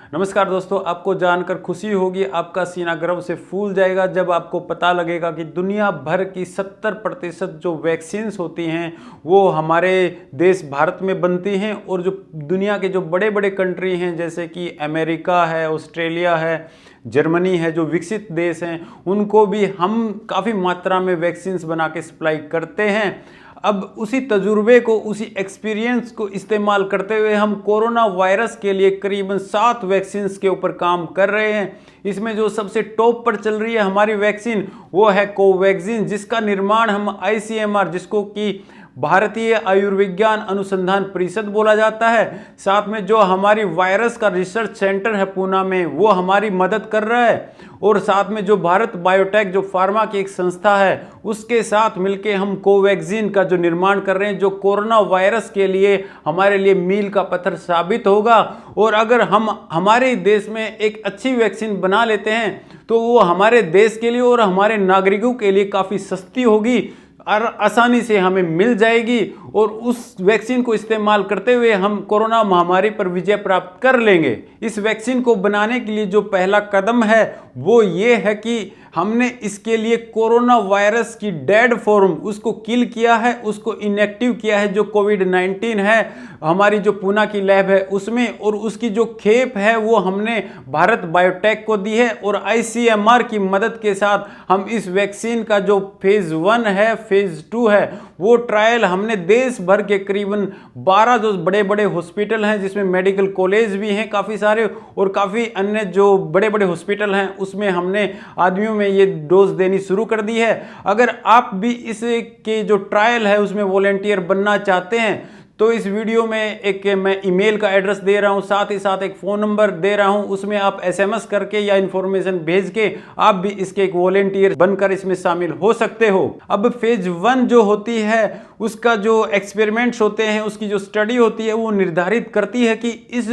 नमस्कार दोस्तों, आपको जानकर खुशी होगी, आपका सीना गर्व से फूल जाएगा जब आपको पता लगेगा कि दुनिया भर की 70% जो वैक्सीन्स होती हैं वो हमारे देश भारत में बनती हैं। और जो दुनिया के जो बड़े बड़े कंट्री हैं जैसे कि अमेरिका है, ऑस्ट्रेलिया है, जर्मनी है, जो विकसित देश हैं, उनको भी हम काफ़ी मात्रा में वैक्सीन्स बना के सप्लाई करते हैं। अब उसी तजुर्बे को, उसी एक्सपीरियंस को इस्तेमाल करते हुए हम कोरोना वायरस के लिए करीबन 7 वैक्सीन्स के ऊपर काम कर रहे हैं। इसमें जो सबसे टॉप पर चल रही है हमारी वैक्सीन वो है कोवैक्सीन, जिसका निर्माण हम ICMR, जिसको कि भारतीय आयुर्विज्ञान अनुसंधान परिषद बोला जाता है, साथ में जो हमारी वायरस का रिसर्च सेंटर है पूना में, वो हमारी मदद कर रहा है। और साथ में जो भारत बायोटेक, जो फार्मा की एक संस्था है, उसके साथ मिलके हम कोवैक्सीन का जो निर्माण कर रहे हैं, जो कोरोना वायरस के लिए हमारे लिए मील का पत्थर साबित होगा। और अगर हम हमारे देश में एक अच्छी वैक्सीन बना लेते हैं तो वो हमारे देश के लिए और हमारे नागरिकों के लिए काफ़ी सस्ती होगी और आसानी से हमें मिल जाएगी। और उस वैक्सीन को इस्तेमाल करते हुए हम कोरोना महामारी पर विजय प्राप्त कर लेंगे। इस वैक्सीन को बनाने के लिए जो पहला कदम है वो ये है कि हमने इसके लिए कोरोना वायरस की डेड फॉर्म उसको किल किया है, उसको इनएक्टिव किया है, जो कोविड-19 है हमारी जो पूना की लैब है उसमें। और उसकी जो खेप है वो हमने भारत बायोटेक को दी है। और ICMR की मदद के साथ हम इस वैक्सीन का जो फेज 1 है, फेज 2 है, वो ट्रायल हमने देश भर के करीबन 12 जो बड़े बड़े हॉस्पिटल हैं, जिसमें मेडिकल कॉलेज भी हैं काफ़ी सारे, और काफ़ी अन्य जो बड़े बड़े हॉस्पिटल हैं, उसमें हमने आदमियों में ये डोज देनी शुरू कर दी है। अगर आप भी इसके जो ट्रायल है उसमें वॉलेंटियर बनना चाहते हैं तो इस वीडियो में एक मैं ईमेल का एड्रेस दे रहा हूं, साथ ही साथ एक फ़ोन नंबर दे रहा हूं, उसमें आप SMS करके या इन्फॉर्मेशन भेज के आप भी इसके एक वॉलेंटियर बनकर इसमें शामिल हो सकते हो। अब फेज 1 जो होती है उसका जो एक्सपेरिमेंट्स होते हैं, उसकी जो स्टडी होती है वो निर्धारित करती है कि इस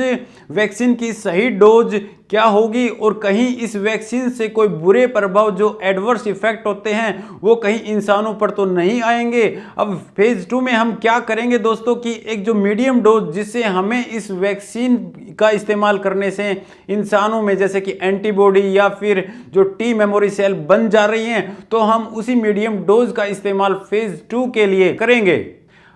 वैक्सीन की सही डोज क्या होगी और कहीं इस वैक्सीन से कोई बुरे प्रभाव, जो एडवर्स इफेक्ट होते हैं, वो कहीं इंसानों पर तो नहीं आएंगे। अब फेज 2 में हम क्या करेंगे दोस्तों कि एक जो मीडियम डोज, जिससे हमें इस वैक्सीन का इस्तेमाल करने से इंसानों में जैसे कि एंटीबॉडी या फिर जो टी मेमोरी सेल बन जा रही हैं, तो हम उसी मीडियम डोज का इस्तेमाल फेज 2 के लिए करेंगे।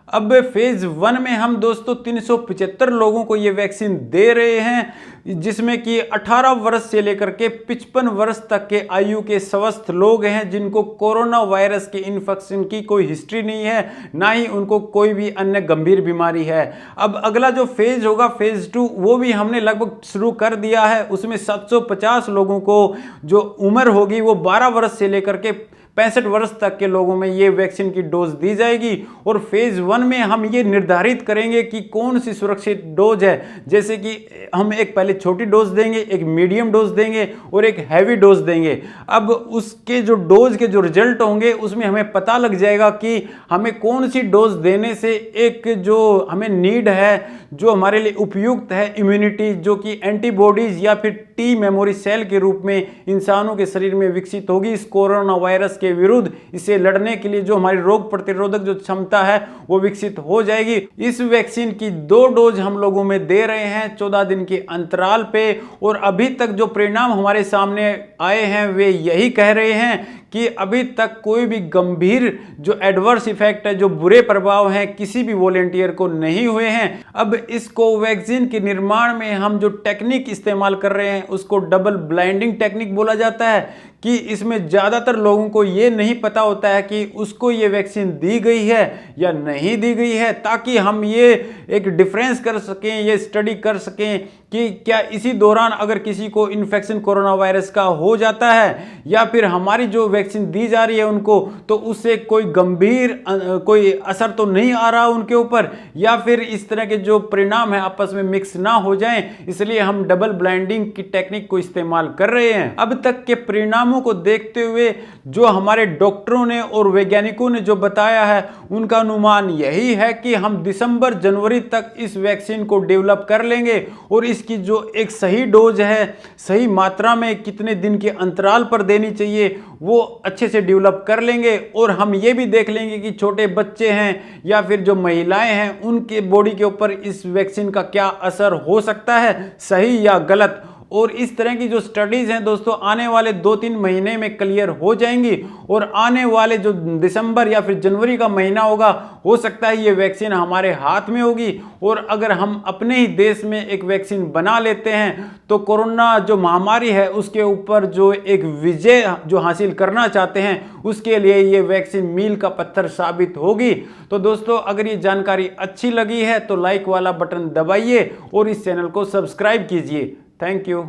अब फेज 1 में हम दोस्तों 375 लोगों को ये वैक्सीन दे रहे हैं, जिसमें कि 18 वर्ष से लेकर के 55 वर्ष तक के आयु के स्वस्थ लोग हैं, जिनको कोरोना वायरस के इन्फेक्शन की कोई हिस्ट्री नहीं है, ना ही उनको कोई भी अन्य गंभीर बीमारी है। अब अगला जो फेज होगा फेज 2, वो भी हमने लगभग शुरू कर दिया है। उसमें 750 लोगों को जो उम्र होगी वो 12 वर्ष से लेकर के 65 वर्ष तक के लोगों में ये वैक्सीन की डोज दी जाएगी। और फेज 1 में हम ये निर्धारित करेंगे कि कौन सी सुरक्षित डोज है, जैसे कि हम एक पहले छोटी डोज देंगे, एक मीडियम डोज देंगे और एक हैवी डोज देंगे। अब उसके जो डोज के जो रिजल्ट होंगे उसमें हमें पता लग जाएगा कि हमें कौन सी डोज देने से एक जो हमें नीड है, जो हमारे लिए उपयुक्त है इम्यूनिटी, जो कि एंटीबॉडीज या फिर टी मेमोरी सेल के रूप में इंसानों के शरीर में विकसित होगी इस कोरोना वायरस के विरुद्ध। इसे लड़ने के लिए जो हमारी रोग प्रतिरोधक जो क्षमता है वो विकसित हो जाएगी। इस वैक्सीन की 2 डोज हम लोगों में दे रहे हैं 14 दिन के अंतराल पे। और अभी तक जो परिणाम हमारे सामने आए हैं वे यही कह रहे हैं कि अभी तक कोई भी गंभीर जो एडवर्स इफेक्ट है, जो बुरे प्रभाव हैं, किसी भी वॉलेंटियर को नहीं हुए हैं। अब इस कोवैक्सीन के निर्माण में हम जो टेक्निक इस्तेमाल कर रहे हैं उसको डबल ब्लाइंडिंग टेक्निक बोला जाता है, कि इसमें ज़्यादातर लोगों को ये नहीं पता होता है कि उसको ये वैक्सीन दी गई है या नहीं दी गई है, ताकि हम ये एक डिफरेंस कर सकें, ये स्टडी कर सकें कि क्या इसी दौरान अगर किसी को इन्फेक्शन कोरोना वायरस का हो जाता है या फिर हमारी जो वैक्सीन दी जा रही है उनको, तो उससे कोई गंभीर कोई असर तो नहीं आ रहा उनके ऊपर, या फिर इस तरह के जो परिणाम है आपस में मिक्स ना हो जाएं। इसलिए हम डबल ब्लाइंडिंग की टेक्निक को इस्तेमाल कर रहे हैं। अब तक के परिणामों को देखते हुए जो हमारे डॉक्टरों ने और वैज्ञानिकों ने जो बताया है, उनका अनुमान यही है कि हम दिसंबर जनवरी तक इस वैक्सीन को डेवलप कर लेंगे। और इसकी जो एक सही डोज है, सही मात्रा में कितने दिन के अंतराल पर देनी चाहिए, वो अच्छे से डेवलप कर लेंगे और हम ये भी देख लेंगे कि छोटे बच्चे हैं या फिर जो महिलाएं हैं उनके बॉडी के ऊपर इस वैक्सीन का क्या असर हो सकता है, सही या गलत। और इस तरह की जो स्टडीज हैं दोस्तों आने वाले 2-3 महीने में क्लियर हो जाएंगी और आने वाले जो दिसंबर या फिर जनवरी का महीना होगा, हो सकता है ये वैक्सीन हमारे हाथ में होगी। और अगर हम अपने ही देश में एक वैक्सीन बना लेते हैं तो कोरोना जो महामारी है उसके ऊपर जो एक विजय जो हासिल करना चाहते हैं उसके लिए ये वैक्सीन मील का पत्थर साबित होगी। तो दोस्तों अगर ये जानकारी अच्छी लगी है तो लाइक वाला बटन दबाइए और इस चैनल को सब्सक्राइब कीजिए। Thank you.